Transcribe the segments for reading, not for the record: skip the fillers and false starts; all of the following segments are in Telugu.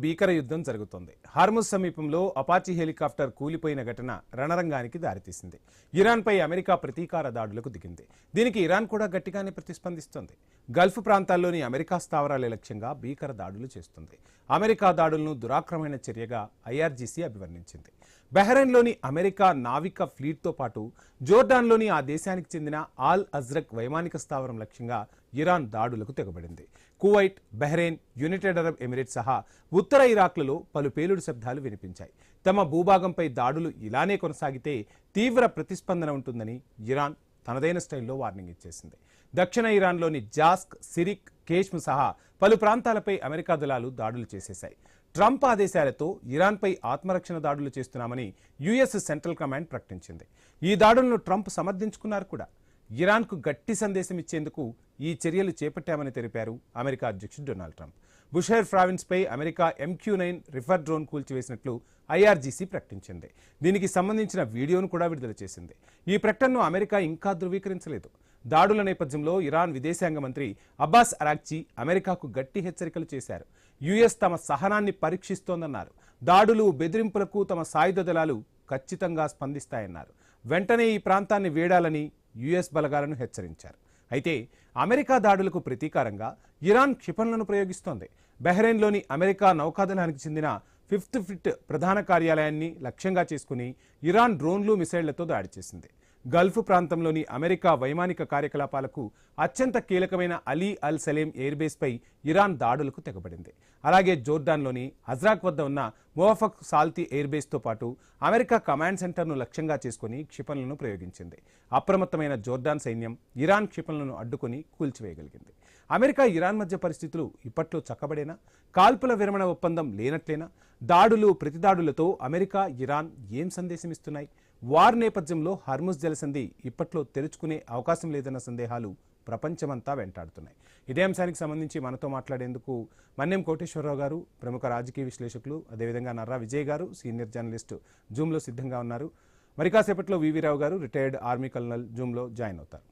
భీకర యుద్ధం జరుగుతోంది. హార్ముజ్ సమీపంలో అపాచీ హెలికాప్టర్ కూలిపోయిన ఘటన రణరంగానికి దారితీసింది. ఇరాన్పై అమెరికా ప్రతీకార దాడులకు దిగింది. దీనికి ఇరాన్ కూడా గట్టిగానే ప్రతిస్పందిస్తోంది. గల్ఫ్ ప్రాంతాల్లోని అమెరికా స్థావరాల లక్ష్యంగా భీకర దాడులు చేస్తుంది. అమెరికా దాడులను దురాక్రమణ చర్యగా ఐఆర్జీసీ అభివర్ణించింది. బహ్రెయిన్లోని అమెరికా నావిక ఫ్లీట్తో పాటు జోర్డాన్లోని ఆ దేశానికి చెందిన ఆల్ అజ్రక్ వైమానిక స్థావరం లక్ష్యంగా ఇరాన్ దాడులకు తెగబడింది. Kuwait, Bahrain, United Arab Emirates సహా ఉత్తర ఇరాక్లలో పలు పేలుడు శబ్దాలు వినిపించాయి. తమ భూభాగంపై దాడులు ఇలానే కొనసాగితే తీవ్ర ప్రతిస్పందన ఉంటుందని ఇరాన్ తనదైన స్టైల్లో వార్నింగ్ ఇచ్చేసింది. దక్షిణ ఇరాన్లోని జాస్క్, సిరిక్, కేష్మ్ సహా పలు ప్రాంతాలపై అమెరికా దళాలు దాడులు చేసేశాయి. ట్రంప్ ఆదేశాలతో ఇరాన్పై ఆత్మరక్షణ దాడులు చేస్తున్నామని యుఎస్ సెంట్రల్ కమాండ్ ప్రకటించింది. ఈ దాడులను ట్రంప్ సమర్థించుకున్నారు కూడా. ఇరాన్కు గట్టి సందేశం ఇచ్చేందుకు ఈ చర్యలు చేపట్టామని తెలిపారు అమెరికా అధ్యక్షుడు డొనాల్డ్ ట్రంప్. బుషైర్ ప్రావిన్స్పై అమెరికా MQ-9 రిఫర్ డ్రోన్ కూల్చివేసినట్లు ఐఆర్జీసీ ప్రకటించింది. దీనికి సంబంధించిన వీడియోను కూడా విడుదల చేసింది. ఈ ప్రకటనను అమెరికా ఇంకా ధృవీకరించలేదు. దాడుల నేపథ్యంలో ఇరాన్ విదేశాంగ మంత్రి అబ్బాస్ అరాక్చీ అమెరికాకు గట్టి హెచ్చరికలు చేశారు. యుఎస్ తమ సహనాన్ని పరీక్షిస్తోందన్నారు. దాడులు, బెదిరింపులకు తమ సాయుధ దళాలు ఖచ్చితంగా స్పందిస్తాయన్నారు. వెంటనే ఈ ప్రాంతాన్ని వీడాలని యుఎస్ బలగాలను హెచ్చరించారు. అయితే అమెరికా దాడులకు ప్రతీకారంగా ఇరాన్ క్షిపణులను ప్రయోగిస్తోంది. బహ్రెయిన్లోని అమెరికా నౌకాదళానికి చెందిన 5th ఫ్లీట్ ప్రధాన కార్యాలయాన్ని లక్ష్యంగా చేసుకుని ఇరాన్ డ్రోన్లు, మిసైళ్లతో దాడి చేసింది. గల్ఫ్ ప్రాంతంలోని అమెరికా వైమానిక కార్యకలాపాలకు అత్యంత కీలకమైన అలీ అల్ సలేం ఎయిర్బేస్పై ఇరాన్ దాడులకు తెగబడింది. అలాగే జోర్డాన్లోని అజ్రాక్ వద్ద ఉన్న మువఫక్ సాల్తీ ఎయిర్బేస్తో పాటు అమెరికా కమాండ్ సెంటర్ను లక్ష్యంగా చేసుకుని క్షిపణులను ప్రయోగించింది. అప్రమత్తమైన జోర్డాన్ సైన్యం ఇరాన్ క్షిపణులను అడ్డుకుని కూల్చివేయగలిగింది. అమెరికా, ఇరాన్ మధ్య పరిస్థితులు ఇప్పట్లో చక్కబడేనా? కాల్పుల విరమణ ఒప్పందం లేనట్లేనా? దాడులు, ప్రతిదాడులతో అమెరికా, ఇరాన్ ఏం సందేశం ఇస్తున్నాయి? వార్ నేపథ్యంలో హార్ముజ్ జలసంధి ఇప్పట్లో తెరుచుకునే అవకాశం లేదన్న సందేహాలు ప్రపంచమంతా వెంటాడుతున్నాయి. ఇదే అంశానికి సంబంధించి మనతో మాట్లాడేందుకు మన్నెం కోటేశ్వరరావు గారు, ప్రముఖ రాజకీయ విశ్లేషకులు, అదేవిధంగా నర్రా విజయ్ గారు, సీనియర్ జర్నలిస్ట్ జూమ్లో సిద్ధంగా ఉన్నారు. మరి కాసేపట్లో వివి రావు గారు, రిటైర్డ్ ఆర్మీ కల్నల్, జూమ్లో జాయిన్ అవుతారు.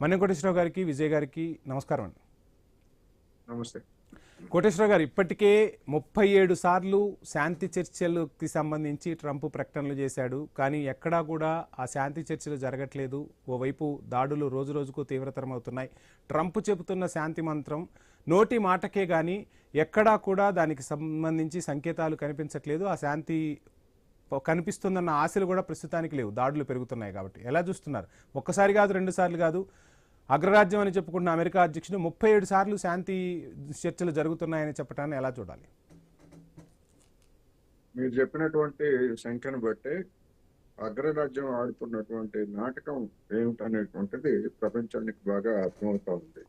మన్నెం కోటేశ్వరరావు గారికి, విజయ్ గారికి నమస్కారం అండి. నమస్తే కోటేశ్వరరావు గారు, ఇప్పటికే 37 సార్లు శాంతి చర్చలకి సంబంధించి ట్రంప్ ప్రకటనలు చేశాడు. కానీ ఎక్కడా కూడా ఆ శాంతి చర్చలు జరగట్లేదు. ఓవైపు దాడులు రోజు రోజుకు తీవ్రతరం అవుతున్నాయి. ట్రంప్ చెబుతున్న శాంతి మంత్రం నోటి మాటకే కానీ ఎక్కడా కూడా దానికి సంబంధించి సంకేతాలు కనిపించట్లేదు. ఆ శాంతి కనిపిస్తుందన్న ఆశలు కూడా ప్రస్తుతానికి లేవు, దాడులు పెరుగుతున్నాయి కాబట్టి. ఎలా చూస్తున్నారు? ఒక్కసారి కాదు, 2 సార్లు కాదు, అగ్రరాజ్యం అని చెప్పుకున్న అమెరికా అధ్యక్షుడు 37 సార్లు శాంతి చర్చలు జరుగుతున్నాయని చెప్పడాన్ని ఎలా చూడాలి? మీరు చెప్పినటువంటి సంఖ్యను బట్టి అగ్రరాజ్యం ఆడుతున్నటువంటి నాటకం ఏమిటనేటువంటిది ప్రపంచానికి బాగా అర్థమవుతా ఉంది.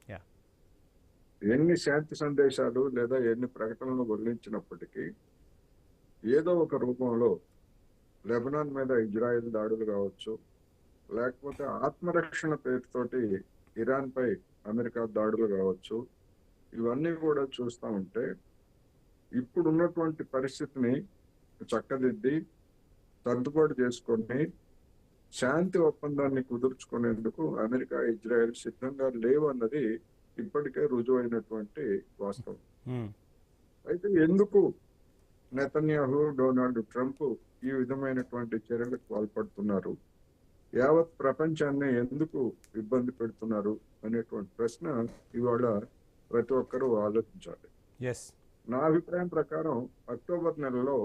ఎన్ని శాంతి సందేశాలు లేదా ఎన్ని ప్రకటనలు వెల్లించినప్పటికీ ఏదో ఒక రూపంలో లెబనాన్ మీద ఇజ్రాయెల్ దాడులు కావచ్చు, లేకపోతే ఆత్మరక్షణ పేరుతోటి ఇరాన్ పై అమెరికా దాడులు కావచ్చు, ఇవన్నీ కూడా చూస్తూ ఉంటే ఇప్పుడున్నటువంటి పరిస్థితిని చక్కదిద్ది సర్దుబాటు చేసుకొని శాంతి ఒప్పందాన్ని కుదుర్చుకునేందుకు అమెరికా, ఇజ్రాయెల్ సిద్ధంగా లేవు అన్నది ఇప్పటికే రుజువైనటువంటి వాస్తవం. అయితే ఎందుకు నెతన్యాహు, డొనాల్డ్ ట్రంప్ ఈ విధమైనటువంటి చర్యలకు పాల్పడుతున్నారు, యావత్ ప్రపంచాన్ని ఎందుకు ఇబ్బంది పెడుతున్నారు అనేటువంటి ప్రశ్న ఇవాళ ప్రతి ఒక్కరూ ఆలోచించాలి. నా అభిప్రాయం ప్రకారం అక్టోబర్ నెలలో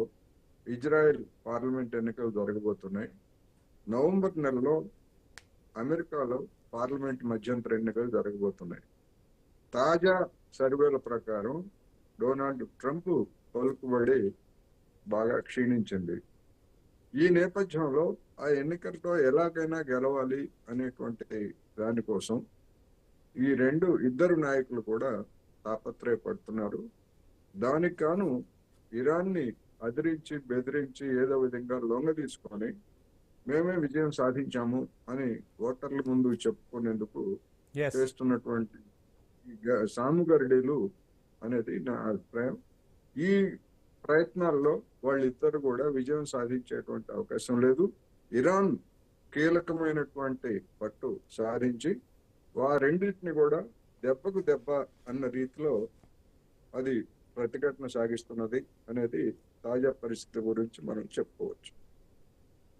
ఇజ్రాయెల్ పార్లమెంట్ ఎన్నికలు జరగబోతున్నాయి. నవంబర్ నెలలో అమెరికాలో పార్లమెంట్ మధ్యంతర ఎన్నికలు జరగబోతున్నాయి. తాజా సర్వేల ప్రకారం డొనాల్డ్ ట్రంప్ పలుకుబడి బాగా క్షీణించింది. ఈ నేపథ్యంలో ఆ ఎన్నికల్లో ఎలాగైనా గెలవాలి అనేటువంటి దానికోసం ఈ ఇద్దరు నాయకులు కూడా తాపత్రయపడుతున్నారు. దానికి గాను ఇరాన్ని అదిరించి, బెదిరించి ఏదో విధంగా లొంగ తీసుకొని మేమే విజయం సాధించాము అని ఓటర్ల ముందు చెప్పుకునేందుకు చేస్తున్నటువంటి సాముగర్డీలు అనేది నా అభిప్రాయం. ఈ ప్రయత్నాల్లో వాళ్ళిద్దరు కూడా విజయం సాధించేటువంటి అవకాశం లేదు. ఇరాన్ కీలకమైనటువంటి పట్టు సాధించి రెండింటిని కూడా దెబ్బకు దెబ్బ అన్న రీతిలో అది ప్రతిఘటన సాగిస్తున్నది అనేది తాజా పరిస్థితి గురించి మనం చెప్పుకోవచ్చు.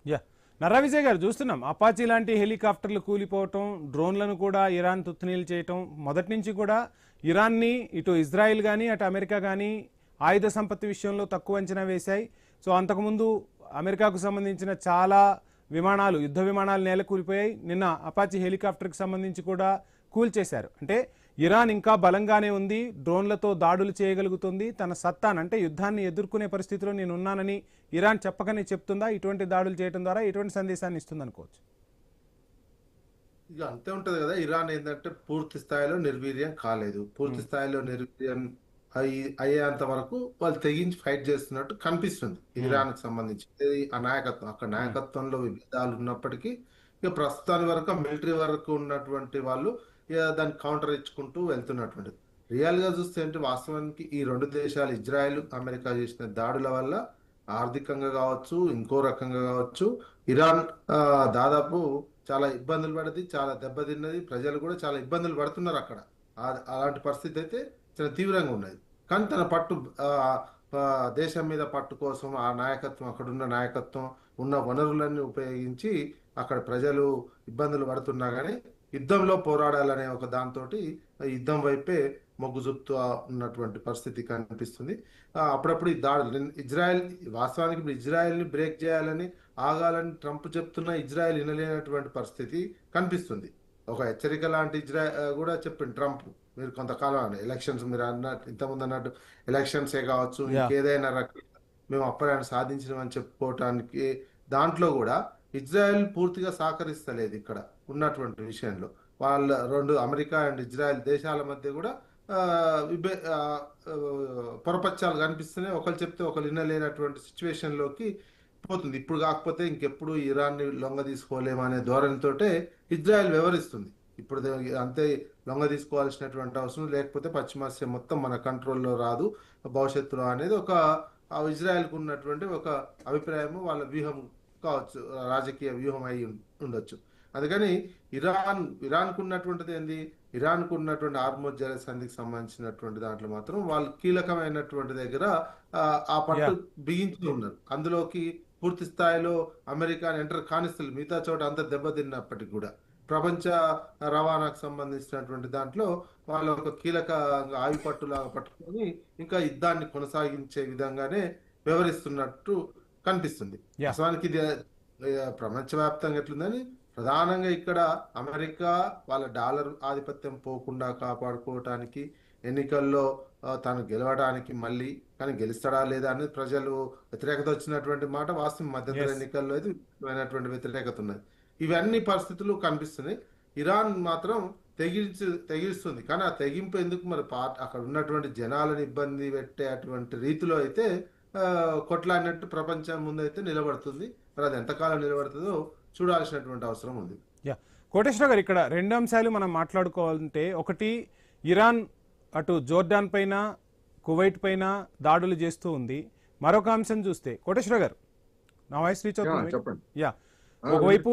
యా, నర్రా విజయ్ గారు, చూస్తున్నాం అపాచీ లాంటి హెలికాప్టర్లు కూలిపోవటం, డ్రోన్లను కూడా ఇరాన్ తుత్తునీలు చేయటం. మొదటి నుంచి కూడా ఇరాన్ని ఇటు ఇజ్రాయిల్ కానీ అటు అమెరికా కానీ ఆయుధ సంపత్తి విషయంలో తక్కువ అంచనా వేశాయి. సో అంతకుముందు అమెరికాకు సంబంధించిన చాలా విమానాలు, యుద్ధ విమానాలు నేల కూలిపోయాయి. నిన్న అపాచీ హెలికాప్టర్కి సంబంధించి కూడా కూల్చేశారు. అంటే ఇరాన్ ఇంకా బలంగానే ఉంది, డ్రోన్లతో దాడులు చేయగలుగుతుంది, తన సత్తాను అంటే యుద్ధాన్ని ఎదుర్కొనే పరిస్థితిలో నేనున్నానని ఇరాన్ చెప్పకనే చెప్తుందా? ఇటువంటి దాడులు చేయడం ద్వారా ఎటువంటి సందేశాన్ని ఇస్తుంది అనుకోవచ్చు? ఇక అంతే ఉంటది కదా. ఇరాన్ ఏంటంటే పూర్తి స్థాయిలో నిర్వీర్యం కాలేదు. పూర్తి స్థాయిలో నిర్వీర్యం అయ్యేంత వరకు వాళ్ళు తెగించి ఫైట్ చేస్తున్నట్టు కనిపిస్తుంది ఇరాన్ కి సంబంధించి. ఆ నాయకత్వం, అక్కడ నాయకత్వంలో విభేదాలు ఉన్నప్పటికీ ఇక ప్రస్తుతాని వరకు మిలిటరీ వరకు ఉన్నటువంటి వాళ్ళు ఇక దాన్ని కౌంటర్ ఇచ్చుకుంటూ వెళ్తున్నటువంటిది. రియల్ గా చూస్తే ఏంటి, వాస్తవానికి ఈ రెండు దేశాలు ఇజ్రాయెల్ అమెరికా చేసిన దాడుల వల్ల ఆర్థికంగా కావచ్చు, ఇంకో రకంగా కావచ్చు, ఇరాన్ దాదాపు చాలా ఇబ్బందులు పడింది, చాలా దెబ్బతిన్నది. ప్రజలు కూడా చాలా ఇబ్బందులు పడుతున్నారు అక్కడ. అలాంటి పరిస్థితి అయితే చాలా తీవ్రంగా ఉన్నది. కానీ తన పట్టు దేశం మీద పట్టు కోసం ఆ నాయకత్వం, అక్కడున్న నాయకత్వం ఉన్న వనరులన్నీ ఉపయోగించి అక్కడ ప్రజలు ఇబ్బందులు పడుతున్నా కానీ యుద్ధంలో పోరాడాలనే ఒక దాంతో యుద్ధం వైపే మొగ్గు చూపుతూ ఉన్నటువంటి పరిస్థితి కనిపిస్తుంది. అప్పుడప్పుడు ఈ దాడులు ఇజ్రాయెల్, వాస్తవానికి ఇప్పుడు ఇజ్రాయెల్ని బ్రేక్ చేయాలని ఆగాలని ట్రంప్ చెప్తున్నా ఇజ్రాయెల్ వినలేనటువంటి పరిస్థితి కనిపిస్తుంది. ఒక హెచ్చరిక లాంటి కూడా చెప్పింది ట్రంప్, మీరు కొంతకాలం ఎలక్షన్స్, మీరు అన్నట్టు ఇంతకుముందు అన్నట్టు ఎలక్షన్సే కావచ్చు, ఇంకేదైనా మేము అప్పరాన్ని సాధించినామని చెప్పుకోవటానికి దాంట్లో కూడా ఇజ్రాయెల్ పూర్తిగా సహకరిస్తలేదు ఇక్కడ ఉన్నటువంటి విషయంలో. వాళ్ళ రెండు అమెరికా అండ్ ఇజ్రాయెల్ దేశాల మధ్య కూడా పొరపచ్చాలు కనిపిస్తున్నాయి. ఒకరు చెప్తే ఒకరు వినలేనటువంటి సిచ్యువేషన్లోకి పోతుంది. ఇప్పుడు కాకపోతే ఇంకెప్పుడు ఇరాన్ని లొంగ తీసుకోలేమనే ధోరణితోటే ఇజ్రాయెల్ వ్యవహరిస్తుంది. ఇప్పుడు అంతే లొంగ తీసుకోవాల్సినటువంటి అవసరం లేకపోతే పశ్చిమాసియా మొత్తం మన కంట్రోల్లో రాదు భవిష్యత్తులో అనేది ఒక ఇజ్రాయెల్కు ఉన్నటువంటి ఒక అభిప్రాయము, వాళ్ళ వ్యూహం కావచ్చు, రాజకీయ వ్యూహం అయి ఉండొచ్చు. అందుకని ఇరాన్కు ఉన్నటువంటిది ఏంది, ఇరాన్కు ఉన్నటువంటి హార్మోజ్ జలసంధికి సంబంధించినటువంటి దాంట్లో మాత్రం వాళ్ళు కీలకమైనటువంటి దగ్గర ఆ పట్టు బిగించి ఉన్నారు. అందులోకి పూర్తి స్థాయిలో అమెరికాని ఎంటర్ కానిస్తలు, మిగతా చోట అంత దెబ్బతిన్నప్పటికీ కూడా ప్రపంచ రవాణాకు సంబంధించినటువంటి దాంట్లో వాళ్ళు ఒక కీలక ఆయుపట్టులాగా పట్టుకొని ఇంకా యుద్ధాన్ని కొనసాగించే విధంగానే వ్యవహరిస్తున్నట్టు కనిపిస్తుంది. వాస్తవానికి ఇది ప్రపంచవ్యాప్తంగా ఎట్లుందని ప్రధానంగా ఇక్కడ అమెరికా వాళ్ళ డాలర్ ఆధిపత్యం పోకుండా కాపాడుకోవటానికి, ఎన్నికల్లో తాను గెలవడానికి, మళ్ళీ కానీ గెలుస్తాడా లేదా అనేది ప్రజలు వ్యతిరేకత వచ్చినటువంటి మాట వాస్తవం. మధ్యంతర ఎన్నికల్లో అయితే వ్యతిరేకత ఉన్నది. ఇవన్నీ పరిస్థితులు కనిపిస్తున్నాయి. ఇరాన్ మాత్రం తెగిస్తుంది. కానీ ఆ తెగింపు ఎందుకు, మరి అక్కడ ఉన్నటువంటి జనాలను ఇబ్బంది పెట్టే అటువంటి రీతిలో అయితే కొట్లాడినట్టు ప్రపంచం ముందైతే నిలబడుతుంది. మరి అది ఎంతకాలం నిలబడుతుందో చూడాల్సినటువంటి అవసరం ఉంది. కోటేశ్వర గారు, ఇక్కడ రెండు అంశాలు మనం మాట్లాడుకోవాలంటే, ఒకటి ఇరాన్ అటు జోర్డాన్ పైన, కువైట్ పైన దాడులు చేస్తూ ఉంది. మరొక అంశం చూస్తే కోటేశ్వర గారు, నా వాయిస్ రీచ్ అవుతుంది? యా, ఒకవైపు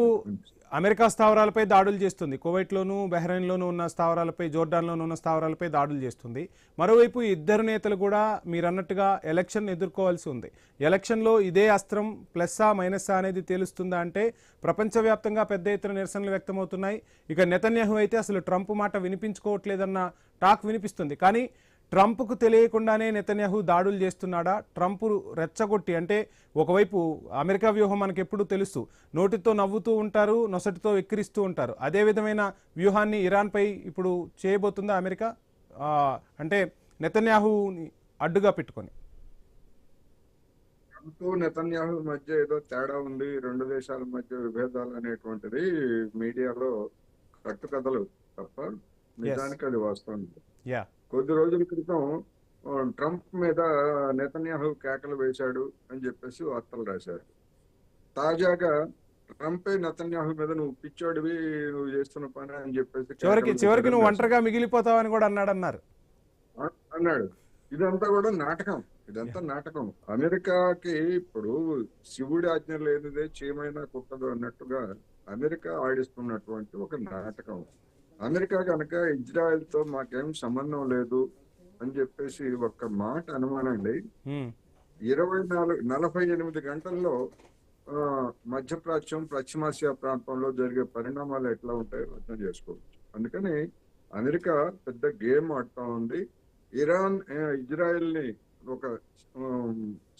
అమెరికా స్థావరాలపై దాడులు చేస్తుంది, కువైట్లోను బహ్రెయిన్లోనూ ఉన్న స్థావరాలపై, జోర్డాన్లోనూ ఉన్న స్థావరాలపై దాడులు చేస్తుంది. మరోవైపు ఇద్దరు నేతలు కూడా మీరు అన్నట్టుగా ఎలక్షన్ ఎదుర్కోవాల్సి ఉంది. ఎలక్షన్లో ఇదే అస్త్రం ప్లస్సా మైనస్సా అనేది తేలుస్తుందా అంటే ప్రపంచవ్యాప్తంగా పెద్ద ఎత్తున నిరసనలు వ్యక్తమవుతున్నాయి. ఇక నెతన్యాహు అయితే అసలు ట్రంప్ మాట వినిపించుకోవట్లేదన్న టాక్ వినిపిస్తుంది. కానీ ట్రంప్కు తెలియకుండానే నెతన్యాహు దాడులు చేస్తున్నాడా? ట్రంప్ రెచ్చగొట్టి, అంటే ఒకవైపు అమెరికా వ్యూహం మనకు ఎప్పుడు తెలుసు, నోటితో నవ్వుతూ ఉంటారు, నొసటితో వెక్కిరిస్తూ ఉంటారు. అదే విధమైన వ్యూహాన్ని ఇరాన్పై ఇప్పుడు చేయబోతుందా అమెరికా, అంటే నెతన్యాహుని అడ్డుగా పెట్టుకొని? ట్రంప్ నెతన్యాహు మధ్య ఏదో తేడా ఉంది, రెండు దేశాల మధ్య విభేదాలు అనేటువంటిది మీడియాలో కట్టుకథలు తప్ప నిజానికి అది వాస్తవం. కొద్ది రోజుల క్రితం ట్రంప్ మీద నెతన్యాహు కేకలు వేశాడు అని చెప్పేసి వార్తలు రాశారు. తాజాగా ట్రంపే నెతన్యాహు మీద నువ్వు పిచ్చోడివి, నువ్వు చేస్తున్న పని అని చెప్పేసి చివరికి నువ్వు ఒంటరిగా మిగిలిపోతావని కూడా అన్నాడు. ఇదంతా కూడా నాటకం, ఇదంతా నాటకం. అమెరికాకి ఇప్పుడు శివుడి ఆజ్ఞ లేనిదే చీమైనా కుట్టదు అన్నట్టుగా అమెరికా ఆడిస్తున్నటువంటి ఒక నాటకం. అమెరికా కనుక ఇజ్రాయెల్ తో మాకేం సంబంధం లేదు, అని చెప్పేసి ఒక్క మాట అనుమానండి. హ్మ్. 48 గంటల్లో మధ్యప్రాచ్యం, పశ్చిమాసియా ప్రాంతంలో జరిగే పరిణామాలు ఎట్లా ఉంటాయో అర్థం చేసుకోవచ్చు. అందుకని అమెరికా పెద్ద గేమ్ ఆడుతా ఉంది. ఇరాన్ ఇజ్రాయెల్ ని ఒక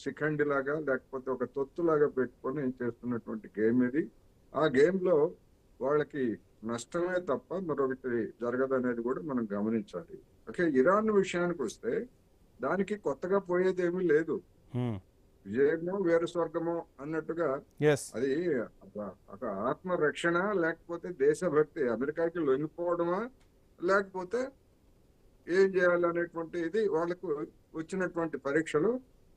శిఖండి లాగా లేకపోతే ఒక తొత్తులాగా పెట్టుకొని చేస్తున్నటువంటి గేమ్ ఇది. ఆ గేమ్ లో వాళ్ళకి నష్టమే తప్ప మరొకటి జరగదనేది కూడా మనం గమనించాలి. ఓకే, ఇరాన్ విషయానికి వస్తే దానికి కొత్తగా పోయేదేమీ లేదు. హ్మ్. విజయమో వేరు స్వర్గమో అన్నట్టుగా ఎస్. అది ఒక ఆత్మరక్షణ లేకపోతే దేశభక్తి, అమెరికాకి లొంగిపోవడమా లేకపోతే ఏం చేయాలనేటువంటి ఇది వాళ్ళకు వచ్చినటువంటి పరీక్షలు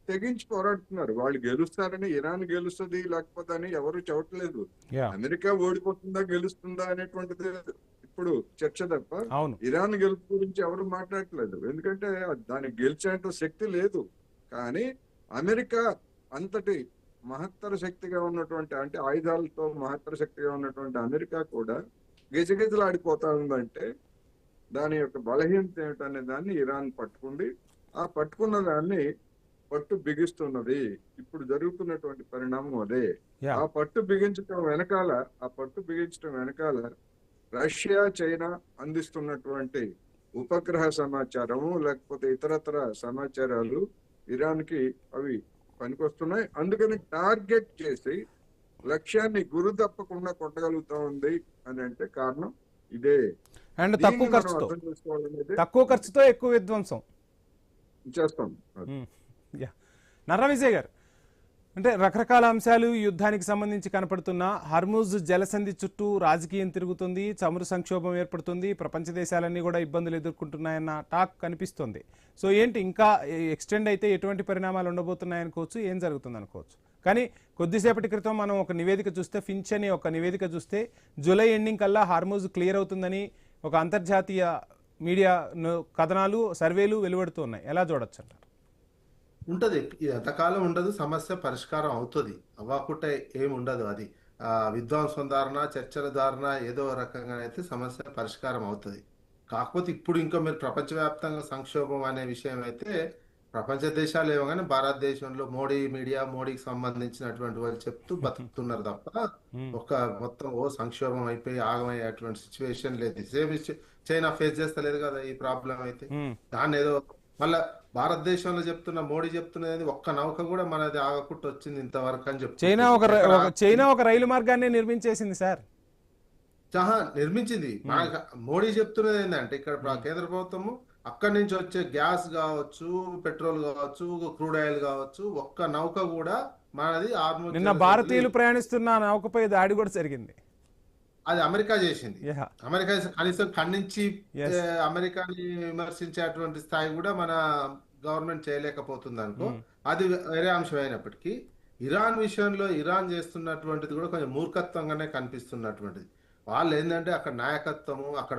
తెగించి పోరాడుతున్నారు. వాళ్ళు గెలుస్తారని, ఇరాన్ గెలుస్తుంది లేకపోతే అని ఎవరు చెప్పట్లేదు. యా. అమెరికా ఓడిపోతుందా గెలుస్తుందా అనేటువంటిది ఇప్పుడు చర్చ తప్ప అవును. ఇరాన్ గెలుపు గురించి ఎవరు మాట్లాడట్లేదు. ఎందుకంటే దానికి గెలిచేంత శక్తి లేదు. కానీ అమెరికా అంతటి మహత్తర శక్తిగా ఉన్నటువంటి, అంటే ఆయుధాలతో మహత్తర శక్తిగా ఉన్నటువంటి అమెరికా కూడా గిజగిజలాడిపోతా ఉందంటే దాని యొక్క బలహీనత ఏమిటనే దాన్ని ఇరాన్ పట్టుకుంది. ఆ పట్టుకున్న దాన్ని పట్టు బిగిస్తున్నది. ఇప్పుడు జరుగుతున్నటువంటి పరిణామం అదే. యా. ఆ పట్టు బిగించడం వెనకాల రష్యా, చైనా అందిస్తున్నటువంటి ఉపగ్రహ సమాచారము లేకపోతే ఇతరత్ర సమాచారాలు ఇరాన్ కి అవి పనికొస్తున్నాయి. అందుకని టార్గెట్ చేసి లక్ష్యాన్ని గురి తప్పకుండా కొట్టగలుగుతా ఉంది అని అంటే కారణం ఇదే. అండ్ దీన్ని తక్కువ మనం ఖర్చుతో, అర్థం చేసుకోవాలనేది తక్కువ ఖర్చుతో ఎక్కువ విధ్వంసం. చేస్తాం. యా. నర్రా విజయ్ గారు, అంటే రకరకాల అంశాలు ఈ యుద్ధానికి సంబంధించి కనపడుతున్న హర్ముజ్ జలసంధి చుట్టూ రాజకీయం తిరుగుతుంది, చమురు సంక్షోభం ఏర్పడుతుంది, ప్రపంచ దేశాలన్నీ కూడా ఇబ్బందులు ఎదుర్కొంటున్నాయన్న టాక్ కనిపిస్తుంది. సో ఏంటి ఇంకా ఎక్స్టెండ్ అయితే ఎటువంటి పరిణామాలు ఉండబోతున్నాయనుకోవచ్చు, ఏం జరుగుతుంది అనుకోవచ్చు. కానీ కొద్దిసేపటి క్రితం మనం ఒక నివేదిక చూస్తే, ఫించ్ అని ఒక నివేదిక చూస్తే జూలై ఎండింగ్ కల్లా హార్ముజ్ క్లియర్ అవుతుందని ఒక అంతర్జాతీయ మీడియా కథనాలు, సర్వేలు వెలువడుతున్నాయి. ఎలా చూడొచ్చు అంటారు? ఉంటది. ఎంతకాలం ఉండదు, సమస్య పరిష్కారం అవుతుంది. అవ్వకుంటే ఏమి ఉండదు. అది విద్వాంసం దారుణ, చర్చల దారుణ ఏదో రకంగా అయితే సమస్య పరిష్కారం అవుతుంది. కాకపోతే ఇప్పుడు ఇంకా మీరు ప్రపంచవ్యాప్తంగా సంక్షోభం అనే విషయం అయితే ప్రపంచ దేశాలు ఏమో కానీ భారతదేశంలో మోడీకి సంబంధించినటువంటి వాళ్ళు చెప్తూ బతుకుతున్నారు తప్ప ఒక మొత్తం సంక్షోభం అయిపోయి ఆగమయ్యేటువంటి సిచ్యువేషన్ లేదు. సేమ్ చైనా ఫేస్ చేస్తలేదు కదా ఈ ప్రాబ్లం అయితే. దాన్ని ఏదో మళ్ళా భారతదేశంలో మోడీ చెప్తున్నది ఒక్క నౌక కూడా మనది ఆగకుండా వచ్చింది ఇంతవరకు అని చెప్తుంది. చైనా ఒక రైలు మార్గాన్ని నిర్మించేసింది సార్. నిర్మించింది. మోడీ చెప్తున్నది ఏంటంటే ఇక్కడ కేంద్ర ప్రభుత్వము అక్కడి నుంచి వచ్చే గ్యాస్ కావచ్చు, పెట్రోల్ కావచ్చు, క్రూడ్ ఆయిల్ కావచ్చు, ఒక్క నౌక కూడా మనది నిన్న భారతీయులు ప్రయాణిస్తున్న నౌకపై దాడి కూడా జరిగింది. అది అమెరికా చేసింది. అమెరికా కనీసం ఖండించి అమెరికాని విమర్శించేటువంటి స్థాయి కూడా మన గవర్నమెంట్ చేయలేకపోతుంది అనుకో, అది వేరే అంశం అయినప్పటికీ ఇరాన్ విషయంలో ఇరాన్ చేస్తున్నటువంటిది కూడా కొంచెం మూర్ఖత్వంగానే కనిపిస్తున్నటువంటిది. వాళ్ళు ఏంటంటే అక్కడ నాయకత్వము, అక్కడ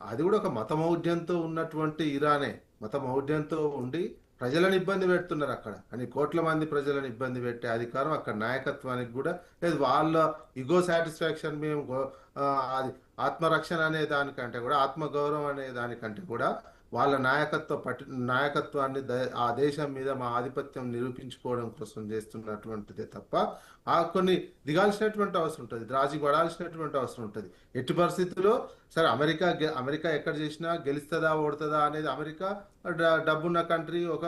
అది కూడా ఒక మతమౌఢ్యంతో ఉన్నటువంటి ఇరానే. మతమౌఢ్యంతో ఉండి ప్రజలను ఇబ్బంది పెడుతున్నారు అక్కడ. అని కోట్ల మంది ప్రజలను ఇబ్బంది పెట్టే అధికారం అక్కడ నాయకత్వానికి కూడా లేదు. వాళ్ళ ఇగో సాటిస్ఫాక్షన్, మేము అది ఆత్మరక్షణ అనే దానికంటే కూడా, ఆత్మగౌరవం అనే దానికంటే కూడా వాళ్ళ నాయకత్వాన్ని ఆ దేశం మీద మా ఆధిపత్యం నిరూపించుకోవడం కోసం చేస్తున్నటువంటిదే తప్ప కొన్ని దిగాల్సినటువంటి అవసరం ఉంటుంది, రాజీ పడాల్సినటువంటి అవసరం ఉంటుంది. ఎట్టి పరిస్థితుల్లో సరే అమెరికా ఎక్కడ చేసినా గెలుస్తుందా ఓడుతుందా అనేది, అమెరికా డబ్బున్న కంట్రీ, ఒక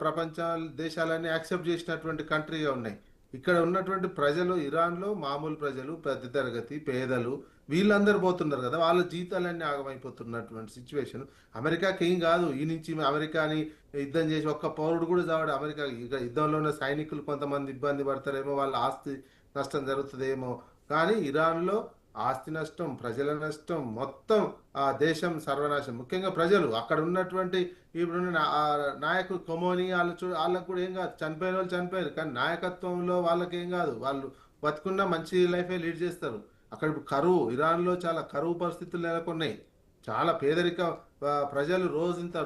ప్రపంచ దేశాలన్నీ యాక్సెప్ట్ చేసినటువంటి కంట్రీగా ఉన్నాయి. ఇక్కడ ఉన్నటువంటి ప్రజలు, ఇరాన్లో మామూలు ప్రజలు, పెద్ద తరగతి పేదలు, వీళ్ళందరూ పోతున్నారు కదా, వాళ్ళ జీతాలన్నీ ఆగమైపోతున్నటువంటి సిచ్యువేషన్. అమెరికాకి ఏం కాదు, ఈ నుంచి అమెరికాని యుద్ధం చేసి ఒక్క పౌరుడు కూడా చావాడు. అమెరికా యుద్ధంలో ఉన్న సైనికులు కొంతమంది ఇబ్బంది పడతారేమో, వాళ్ళ ఆస్తి నష్టం జరుగుతుందేమో, కానీ ఇరాన్లో ఆస్తి నష్టం, ప్రజల నష్టం, మొత్తం ఆ దేశం సర్వనాశం. ముఖ్యంగా ప్రజలు, అక్కడ ఉన్నటువంటి ఇప్పుడున్న నాయకులు కొమోని వాళ్ళకు కూడా ఏం కాదు, చనిపోయిన వాళ్ళు చనిపోయారు, కానీ నాయకత్వంలో వాళ్ళకి ఏం కాదు, వాళ్ళు బతుకున్న మంచి లైఫే లీడ్ చేస్తారు. అక్కడ కరువు, ఇరాన్లో చాలా కరువు పరిస్థితులు నెలకొన్నాయి. చాలా పేదరిక ప్రజలు రోజంత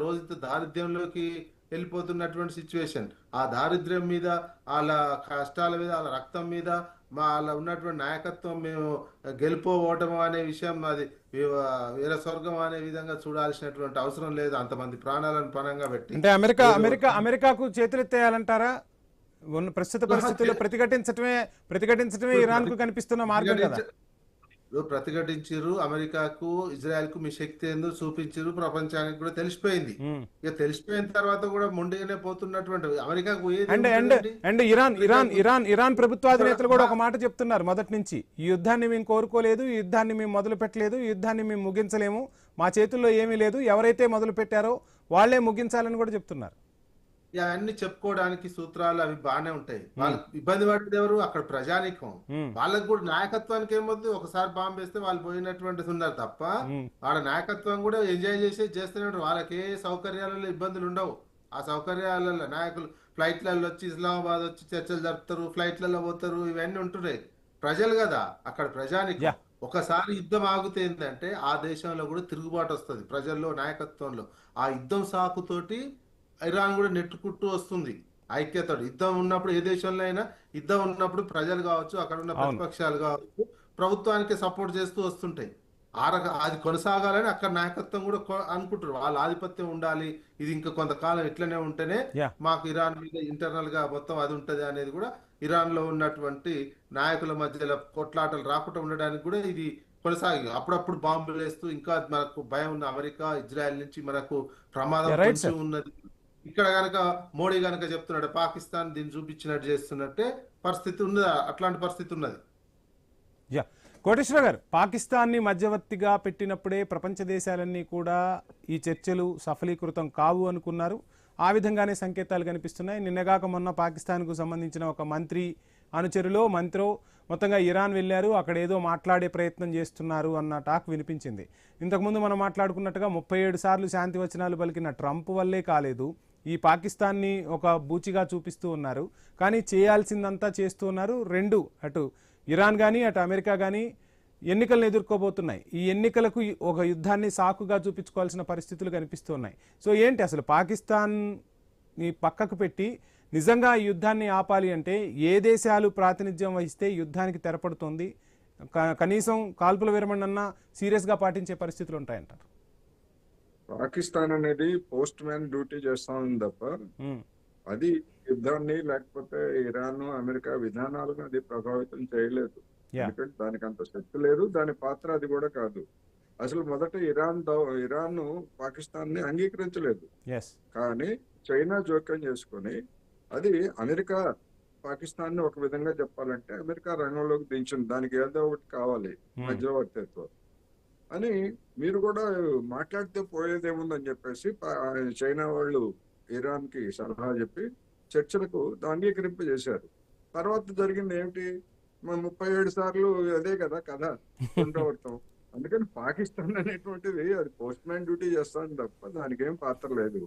దారిద్ర్యంలోకి వెళ్ళిపోతున్నటువంటి సిచ్యువేషన్. ఆ దారిద్ర్యం మీద, వాళ్ళ కష్టాల మీద, వాళ్ళ రక్తం మీద, వాళ్ళ ఉన్నటువంటి నాయకత్వం మేము గెలుపో ఓటమో అనే విషయం అది వీర స్వర్గం అనే విధంగా చూడాల్సినటువంటి అవసరం లేదు, అంతమంది ప్రాణాలను పణంగా పెట్టి. అంటే అమెరికాకు చేతులెత్తేయాలంటారా? ఉన్న ప్రస్తుత పరిస్థితుల్లో ప్రతిఘటించడమే ఇరాన్ కు కనిపిస్తున్న మార్గం కదా. ప్రతిఘటించారు, అమెరికాకు ఇజ్రాయెల్ కు మీ శక్తి ఏందో చూపించారు, ప్రపంచానికి కూడా తెలిసిపోయింది. ఇక తెలిసిపోయిన తర్వాత కూడా మొండిగానే పోతున్నటువంటి అమెరికాకు అండ్ ఇరాన్ ప్రభుత్వాధినేతలు కూడా ఒక మాట చెప్తున్నారు మొదటి నుంచి, ఈ యుద్ధాన్ని మేము కోరుకోలేదు, ఈ యుద్ధాన్ని మేము మొదలు పెట్టలేదు, ఈ యుద్ధాన్ని మేము ముగించలేము, మా చేతుల్లో ఏమీ లేదు, ఎవరైతే మొదలు పెట్టారో వాళ్లే ముగించాలని కూడా చెప్తున్నారు. అవన్నీ చెప్పుకోవడానికి సూత్రాలు అవి బాగానే ఉంటాయి. వాళ్ళకి ఇబ్బంది పడేది ఎవరు? అక్కడ ప్రజానీకం. వాళ్ళకి కూడా నాయకత్వానికి ఏమొద్దు, ఒకసారి బాంబు వేస్తే వాళ్ళు పోయినటువంటి ఉన్నారు తప్ప వాళ్ళ నాయకత్వం కూడా ఎంజాయ్ చేస్తూనే ఉంటారు. వాళ్ళకి ఏ సౌకర్యాలలో ఇబ్బందులు ఉండవు. ఆ సౌకర్యాలలో నాయకులు ఫ్లైట్లలో వచ్చి ఇస్లామాబాద్ వచ్చి చర్చలు జరుపుతారు, ఫ్లైట్లలో పోతారు, ఇవన్నీ ఉంటున్నాయి. ప్రజలు కదా అక్కడ ప్రజానీకం. ఒకసారి యుద్ధం ఆగితే ఏంటంటే ఆ దేశంలో కూడా తిరుగుబాటు వస్తుంది ప్రజల్లో, నాయకత్వంలో. ఆ యుద్ధం సాకుతోటి ఇరాన్ కూడా నెట్టుకుంటూ వస్తుంది ఐక్యత. యుద్ధం ఉన్నప్పుడు ఏ దేశంలో అయినా యుద్ధం ఉన్నప్పుడు ప్రజలు కావచ్చు, అక్కడ ఉన్న ప్రతిపక్షాలు కావచ్చు, ప్రభుత్వానికి సపోర్ట్ చేస్తూ వస్తుంటాయి. అది కొనసాగాలని అక్కడ నాయకత్వం కూడా అనుకుంటారు, వాళ్ళ ఆధిపత్యం ఉండాలి, ఇది ఇంకా కొంతకాలం ఇట్లనే ఉంటేనే మాకు ఇరాన్ మీద ఇంటర్నల్ గా మొత్తం అది ఉంటది అనేది కూడా ఇరాన్ లో ఉన్నటువంటి నాయకుల మధ్యలో కొట్లాటలు రాకుండా ఉండడానికి కూడా ఇది కొనసాగి అప్పుడప్పుడు బాంబులు వేస్తూ ఇంకా మనకు భయం ఉన్న అమెరికా ఇజ్రాయెల్ నుంచి మనకు ప్రమాదం ఉన్నది. ఇక్కడ గనక మోడీ గనక చెప్తున్నాడు పాకిస్తాన్ దీన్ని చూపించినట్టు చేస్తున్నట్టే పరిస్థితి ఉన్నది, అట్లాంటి పరిస్థితి ఉన్నది. కోటేశ్వర గారు, పాకిస్తాన్ని మధ్యవర్తిగా పెట్టినప్పుడే ప్రపంచ దేశాలన్నీ కూడా ఈ చర్చలు సఫలీకృతం కావు అనుకున్నారు. ఆ విధంగానే సంకేతాలు కనిపిస్తున్నాయి. నిన్నగాక మొన్న పాకిస్తాన్కు సంబంధించిన ఒక మంత్రి అనుచరులో మంత్రో మొత్తంగా ఇరాన్ వెళ్ళారు, అక్కడ ఏదో మాట్లాడే ప్రయత్నం చేస్తున్నారు అన్న టాక్ వినిపించింది. ఇంతకుముందు మనం మాట్లాడుకున్నట్టుగా 37 సార్లు శాంతి వచనాలు పలికిన ట్రంప్ వల్లే కాలేదు, ఈ పాకిస్తాన్ని ఒక బూచిగా చూపిస్తూ ఉన్నారు. కానీ చేయాల్సిందంతా చేస్తూ ఉన్నారు. రెండు, అటు ఇరాన్ కానీ అటు అమెరికా కానీ ఎన్నికలను ఎదుర్కోబోతున్నాయి. ఈ ఎన్నికలకు ఒక యుద్ధాన్ని సాకుగా చూపించుకోవాల్సిన పరిస్థితులు కనిపిస్తూ ఉన్నాయి. సో ఏంటి అసలు పాకిస్తాన్ని పక్కకు పెట్టి నిజంగా ఈ యుద్ధాన్ని ఆపాలి అంటే ఏ దేశాలు ప్రాతినిధ్యం వహిస్తే యుద్ధానికి తెరపడుతుంది? కనీసం కాల్పుల విరమణ సీరియస్గా పాటించే పరిస్థితులు ఉంటాయంటారు. పాకిస్తాన్ అనేది పోస్ట్ మ్యాన్ డ్యూటీ చేస్తా ఉంది తప్ప అది యుద్ధాన్ని లేకపోతే ఇరాన్ అమెరికా విధానాలను అది ప్రభావితం చేయలేదు. ఎందుకంటే దానికి అంత శక్తి లేదు, దాని పాత్ర అది కూడా కాదు. అసలు మొదట ఇరాన్ పాకిస్తాన్ ని అంగీకరించలేదు. కానీ చైనా జోక్యం చేసుకుని అది అమెరికా పాకిస్తాన్ ని ఒక విధంగా చెప్పాలంటే అమెరికా రంగంలోకి దించింది. దానికి ఏదో ఒకటి కావాలి మధ్యవర్తిత్వం అని. మీరు కూడా మాట్లాడితే పోయేదేముందని చెప్పేసి చైనా వాళ్ళు ఇరాన్ కి సలహా చెప్పి చర్చలకు అంగీకరింపజేశారు. తర్వాత జరిగింది ఏమిటి? 37 సార్లు అదే కదా కథ పునరావృతం. అందుకని పాకిస్తాన్ అనేటువంటిది అది పోస్ట్ మ్యాన్ డ్యూటీ చేస్తాను తప్ప దానికి ఏం పాత్ర లేదు.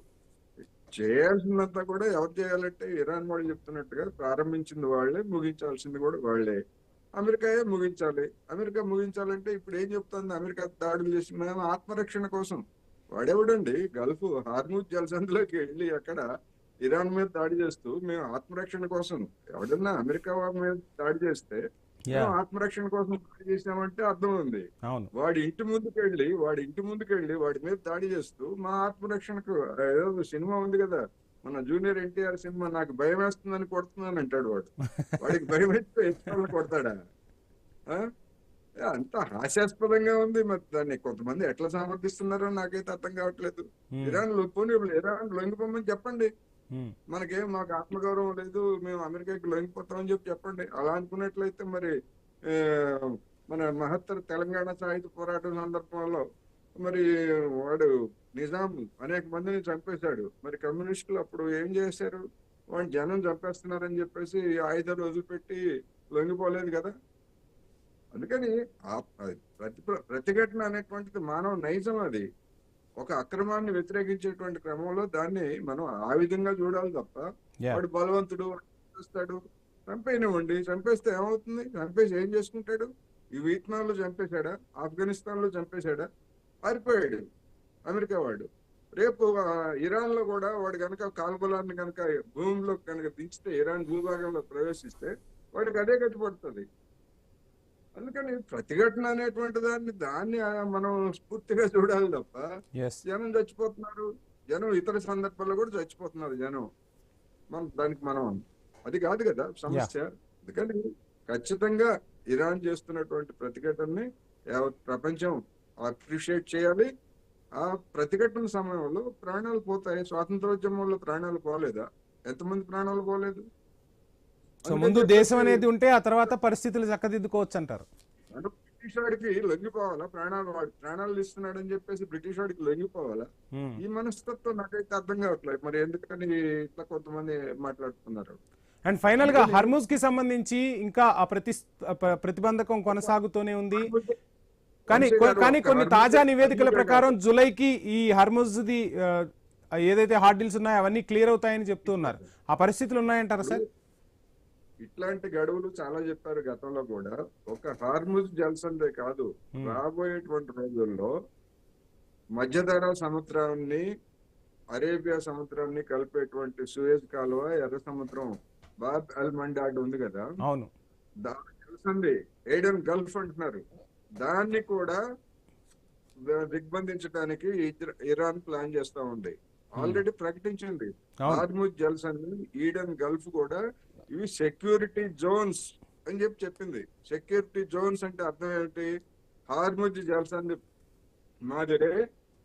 చేయాల్సిందంతా కూడా ఎవరు చేయాలంటే ఇరాన్ వాళ్ళు చెప్తున్నట్టుగా ప్రారంభించింది వాళ్లే, ముగించాల్సింది కూడా వాళ్లే. అమెరికాయే ముగించాలి. అమెరికా ముగించాలంటే ఇప్పుడు ఏం చెప్తుంది? అమెరికా దాడులు చేసిన ఆత్మరక్షణ కోసం. వాడెవడండి గల్ఫ్ హార్మూజ్ జలసంధిలోకి వెళ్ళి అక్కడ ఇరాన్ మీద దాడి చేస్తూ మేము ఆత్మరక్షణ కోసం, ఎవడన్నా అమెరికా మీద దాడి చేస్తే ఆత్మరక్షణ కోసం దాడి చేసామంటే అర్థం ఉంది. వాడి ఇంటి ముందుకెళ్ళి వాడి మీద దాడి చేస్తూ మా ఆత్మరక్షణకు ఏదో సినిమా ఉంది కదా మన జూనియర్ ఎన్టీఆర్ సినిమా, నాకు భయం వేస్తుందని కొడుతున్నాను అంటాడు వాడు. వాడికి భయం వేస్తే ఎత్తుకోవాలని కొడతాడా? అంత హాస్యాస్పదంగా ఉంది. మరి దాన్ని కొంతమంది ఎట్లా సమర్థిస్తున్నారో నాకైతే అర్థం కావట్లేదు. ఇరాన్ లొంగిపోమని చెప్పండి, మాకు ఆత్మగౌరవం లేదు, మేము అమెరికాకి లొంగిపోతామని చెప్పండి. అలా అనుకున్నట్లయితే మరి మన మహత్తర తెలంగాణ సాయుధ పోరాటం సందర్భంలో మరి వాడు నిజాం అనేక మందిని చంపేశాడు. మరి కమ్యూనిస్టులు అప్పుడు ఏం చేశారు? వాడు జనం చంపేస్తున్నారని చెప్పేసి ఆయుధాలు వదిలిపెట్టి లొంగిపోలేదు కదా. అందుకని ప్రతిఘటన అనేటువంటిది మానవ నైజం. అది ఒక అక్రమాన్ని వ్యతిరేకించేటువంటి క్రమంలో దాన్ని మనం ఆ విధంగా చూడాలి తప్ప వాడు బలవంతుడు చేస్తాడు చంపేనివ్వండి. చంపేస్తే ఏమవుతుంది? చంపేసి ఏం చేసుకుంటాడు? ఈ వియత్నాంలో చంపేశాడా? ఆఫ్ఘనిస్తాన్ లో చంపేశాడా? పారిపోయాడు అమెరికా వాడు. రేపు ఇరాన్ లో కూడా వాడు కనుక కాల్బలాన్ని కనుక భూమిలో కనుక దించితే, ఇరాన్ భూభాగంలో ప్రవేశిస్తే వాడికి అదే గతి పడుతుంది. అందుకని ప్రతిఘటన అనేటువంటి దాన్ని మనం స్ఫూర్తిగా చూడాలి తప్ప, జనం చచ్చిపోతున్నారు, జనం ఇతర సందర్భాల్లో కూడా చచ్చిపోతున్నారు జనం, మనం అది కాదు కదా సమస్య. అందుకని ఖచ్చితంగా ఇరాన్ చేస్తున్నటువంటి ప్రతిఘటనని యావత్ ప్రపంచం అప్రిషియేట్ చేయాలి. ఆ ప్రతిఘటన సమయంలో ప్రాణాలు పోతాయి. స్వాతంత్రోద్యమంలో ప్రాణాలు పోలేదా? ఎంతమంది ప్రాణాలు పోలేదు? సో ముందు దేశం అనేది ఉంటే ఆ తర్వాత పరిస్థితులు చక్కదిద్దుకోవచ్చు అంటారు. బ్రిటిష్ వాడికి లొంగిపోవాలా? ప్రాణాలు ఇస్తున్నాడని చెప్పేసి బ్రిటిష్ వాడికి లొంగిపోవాలా? ఈ మనస్తత్వం నాకైతే అర్థం కావట్లేదు. మరి ఎందుకని ఇట్లా కొంతమంది మాట్లాడుతున్నారు? అండ్ ఫైనల్ గా హర్ముజ్ కి సంబంధించి ఇంకా ఆ ప్రతిబంధకం కొనసాగుతూనే ఉంది. కానీ కొన్ని తాజా నివేదికల ప్రకారం జూలైకి ఈ హర్ముజ్ ది ఏదైతే హార్డిల్స్ ఉన్నాయో అవన్నీ క్లియర్ అవుతాయని చెప్తున్నారు. ఆ పరిస్థితులు ఉన్నాయంటారా సార్? ఇట్లాంటి గడువులు చాలా చెప్పారు గతంలో కూడా. ఒక హార్ముజ్ జలసంధే కాదు, రాబోయేటువంటి రోజుల్లో మధ్యధరా సముద్రాన్ని అరేబియా సముద్రాన్ని కలిపేటువంటి సూయజ్ కాలువ, ఎర్ర సముద్రం, బాబ్ అల్ మండాడ్ ఉంది కదా, అవును, దాని జలసంధి ఏడెన్ గల్ఫ్ అంటున్నారు. దాన్ని కూడా దిగ్బంధించడానికి ఇరాన్ ప్లాన్ చేస్తా ఉంది. ఆల్రెడీ ప్రకటించింది హార్ముజ్ జలసంధి, ఈడెన్ గల్ఫ్ కూడా ఇవి సెక్యూరిటీ జోన్స్ అని చెప్పింది. సెక్యూరిటీ జోన్స్ అంటే అర్థం ఏంటి? హార్ముజ్ జలసంధి మాదిరే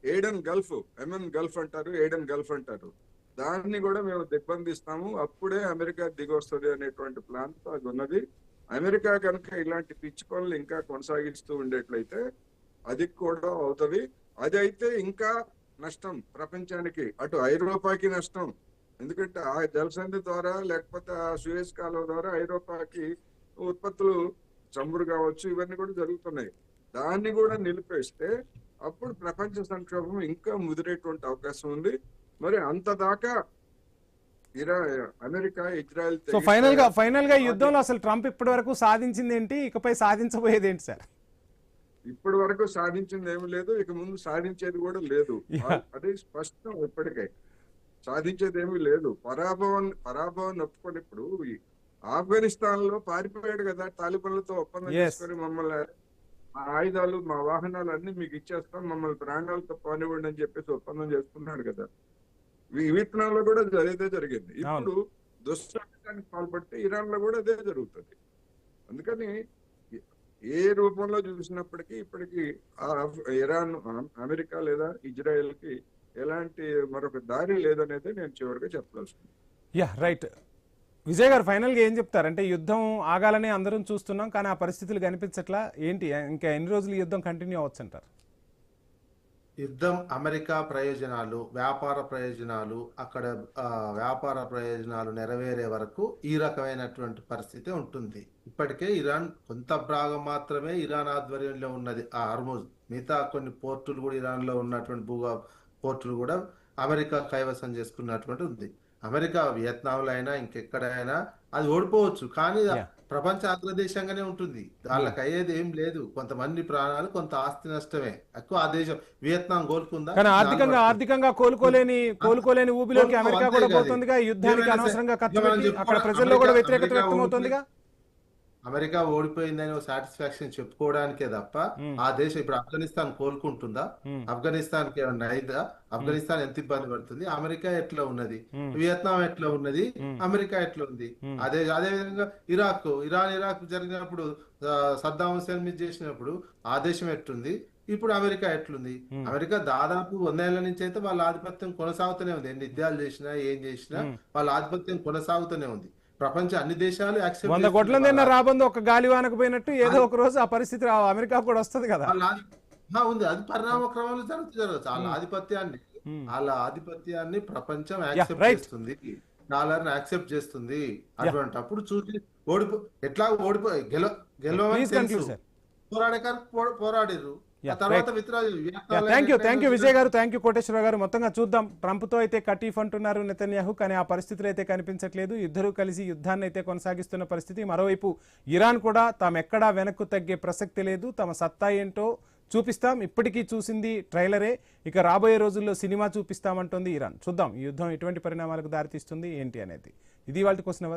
ఏడెన్ గల్ఫ్, ఎమెన్ గల్ఫ్ అంటారు, ఏడెన్ గల్ఫ్ అంటారు, దాన్ని కూడా మేము దిగ్బంధిస్తాము, అప్పుడే అమెరికా దిగొస్తుంది అనేటువంటి ప్లాన్ తో అది ఉన్నది. అమెరికా కనుక ఇలాంటి పిచ్చి పనులు ఇంకా కొనసాగిస్తూ ఉండేట్లయితే అది కూడా అవుతుంది. అది అయితే ఇంకా నష్టం ప్రపంచానికి, అటు ఐరోపాకి నష్టం. ఎందుకంటే ఆ జలసంధి ద్వారా లేకపోతే ఆ సూయజ్ కాలువ ద్వారా ఐరోపాకి ఉత్పత్తులు చమురు కావచ్చు, ఇవన్నీ కూడా జరుగుతున్నాయి. దాన్ని కూడా నిలిపేస్తే అప్పుడు ప్రపంచ సంక్షోభం ఇంకా ముదిరేటువంటి అవకాశం ఉంది. మరి అంత దాకా అమెరికా, ఇజ్రాయెల్. సో ఫైనల్ గా యుద్ధంలో అసలు ట్రంప్ ఇప్పటి వరకు సాధించింది ఏంటి, ఇకపై సాధించబోయేది ఏంటి సార్? ఇప్పటి వరకు సాధించింది ఏమి లేదు, ఇక ముందు సాధించేది కూడా లేదు. అది స్పష్టం. ఇప్పటికే సాధించేది ఏమీ లేదు. పరాభవం ఒప్పుకొని ఇప్పుడు ఆఫ్ఘనిస్తాన్ లో పారిపోయాడు కదా, తాలిబాన్లతో ఒప్పందం చేసుకొని, మమ్మల్ని ఆయుధాలు, మా వాహనాలు అన్ని మీకు ఇచ్చేస్తాం, మమ్మల్ని ప్రాణాలతో పానివ్వండి అని చెప్పేసి ఒప్పందం చేసుకున్నాడు కదా. వియత్నాంలో కూడా అదే జరిగింది. ఇప్పుడు దుష్ప్రచారానికి పాల్పడితే ఇరాన్ లో కూడా అదే జరుగుతుంది. అందుకని ఏ రూపంలో చూసినప్పటికీ ఇప్పటికీ ఇరాన్, అమెరికా లేదా ఇజ్రాయెల్ కి ఎలాంటి మరొక దారి లేదనేది నేను చివరిగా చెప్పదలుచుకున్నాను. Yeah right. విజయ్ గారు ఫైనల్ గా ఏం చెప్తారంటే, యుద్ధం ఆగాలని అందరం చూస్తున్నాం కానీ ఆ పరిస్థితులు కనిపించట్లా, ఏంటి ఇంకా ఎన్ని రోజులు యుద్ధం కంటిన్యూ అవ్వచ్చు అంటారు? యుద్ధం అమెరికా ప్రయోజనాలు, వ్యాపార ప్రయోజనాలు, అక్కడ వ్యాపార ప్రయోజనాలు నెరవేరే వరకు ఈ రకమైనటువంటి పరిస్థితి ఉంటుంది. ఇప్పటికే ఇరాన్ కొంత భాగం మాత్రమే ఇరాన్ ఆధ్వర్యంలో ఉన్నది ఆ హర్ముజ్. మిగతా కొన్ని పోర్టులు కూడా ఇరాన్ లో ఉన్నటువంటి పోర్టులు కూడా అమెరికా కైవసం చేసుకున్నటువంటి ఉంది. అమెరికా వియత్నాంలో అయినా ఇంకెక్కడైనా అది ఓడిపోవచ్చు, కానీ ప్రపంచ అగ్రదేశంగానే ఉంటుంది. వాళ్ళకి అయ్యేది ఏం లేదు. కొంతమంది ప్రాణాలు, కొంత ఆస్తి నష్టమే ఎక్కువ. ఆ దేశం వియత్నాం కోలుకుందా? కానీ ఆర్థికంగా కోలుకోలేని ఊబిలోకి అమెరికా కూడా పోతుందిగా. యుద్ధానికి అనవసరంగా ఖర్చు పెట్టి అక్కడ ప్రజల్లో కూడా వ్యతిరేకత వ్యక్తమవుతుందిగా. అమెరికా ఓడిపోయిందని సాటిస్ఫాక్షన్ చెప్పుకోవడానికే తప్ప ఆ దేశం ఇప్పుడు ఆఫ్ఘనిస్తాన్ కోలుకుంటుందా? ఆఫ్ఘనిస్తాన్ కి ఏమన్నా అయిందా? ఆఫ్ఘనిస్తాన్ ఎంత ఇబ్బంది పడుతుంది? అమెరికా ఎట్లా ఉన్నది? వియత్నాం ఎట్లా ఉన్నది? అమెరికా ఎట్లా ఉంది? అదే విధంగా ఇరాక్ జరిగినప్పుడు, సద్దాం హుసేన్ మీద చేసినప్పుడు ఆ దేశం ఎట్లుంది? ఇప్పుడు అమెరికా ఎట్లుంది? అమెరికా దాదాపు 100 ఏళ్ల నుంచి అయితే వాళ్ళ ఆధిపత్యం కొనసాగుతూనే ఉంది. ఎన్ని యుద్ధాలు చేసినా, ఏం చేసినా వాళ్ళ ఆధిపత్యం కొనసాగుతూనే ఉంది. ప్రపంచ అన్ని దేశాలు 100 కోట్ల రాబందు ఒక గాలివానకు పోయినట్టు ఏదో ఒక రోజు ఆ పరిస్థితి అమెరికా కూడా వస్తుంది కదా. ఉంది, అది పరిణామ క్రమంలో జరుగుతుంది. వాళ్ళ ఆధిపత్యాన్ని ప్రపంచం యాక్సెప్ట్ చేస్తుంది, డాలర్ని యాక్సెప్ట్ చేస్తుంది. అటువంటిప్పుడు చూసి గెలవని పోరాడారు. థ్యాంక్ యూ విజయ్ గారు, థ్యాంక్ యూ కోటేశ్వర గారు. మొత్తంగా చూద్దాం, ట్రంప్ తో అయితే కటీఫ్ అంటున్నారు నెతన్యాహు, కానీ ఆ పరిస్థితులు అయితే కనిపించట్లేదు. ఇద్దరు కలిసి యుద్ధాన్ని అయితే కొనసాగిస్తున్న పరిస్థితి. మరోవైపు ఇరాన్ కూడా తాము ఎక్కడా వెనక్కు తగ్గే ప్రసక్తి లేదు, తమ సత్తా ఏంటో చూపిస్తాం, ఇప్పటికీ చూసింది ట్రైలరే, ఇక రాబోయే రోజుల్లో సినిమా చూపిస్తామంటోంది ఇరాన్. చూద్దాం ఈ యుద్ధం ఎటువంటి పరిణామాలకు దారితీస్తుంది ఏంటి అనేది. ఇది వాళ్ళ క్వశ్చన్.